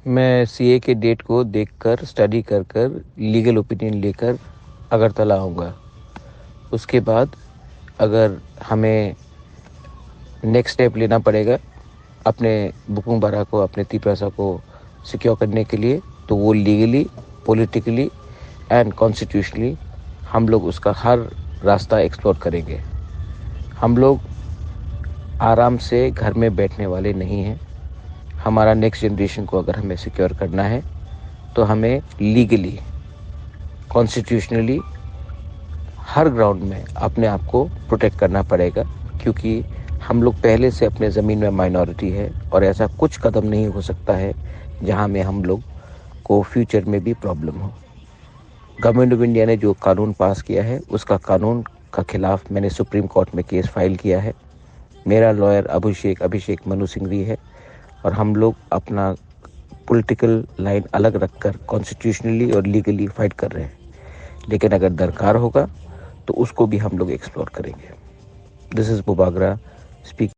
मैं सीए के डेट को देखकर स्टडी कर कर लीगल ओपिनियन लेकर अगरतला आऊँगा। उसके बाद अगर हमें नेक्स्ट स्टेप लेना पड़ेगा अपने बुकुंग बारा को, अपने तीपरासा को सिक्योर करने के लिए, तो वो लीगली, पॉलिटिकली एंड कॉन्स्टिट्यूशनली हम लोग उसका हर रास्ता एक्सप्लोर करेंगे। हम लोग आराम से घर में बैठने वाले नहीं हैं। हमारा नेक्स्ट जनरेशन को अगर हमें सिक्योर करना है तो हमें लीगली, कॉन्स्टिट्यूशनली हर ग्राउंड में अपने आप को प्रोटेक्ट करना पड़ेगा, क्योंकि हम लोग पहले से अपने ज़मीन में माइनॉरिटी है और ऐसा कुछ कदम नहीं हो सकता है जहां में हम लोग को फ्यूचर में भी प्रॉब्लम हो। गवर्नमेंट ऑफ इंडिया ने जो कानून पास किया है उसका कानून का खिलाफ मैंने सुप्रीम कोर्ट में केस फाइल किया है। मेरा लॉयर अभिषेक मनु सिंघवी है और हम लोग अपना पॉलिटिकल लाइन अलग रखकर कॉन्स्टिट्यूशनली और लीगली फाइट कर रहे हैं, लेकिन अगर दरकार होगा तो उसको भी हम लोग एक्सप्लोर करेंगे। This is Bubagra speak.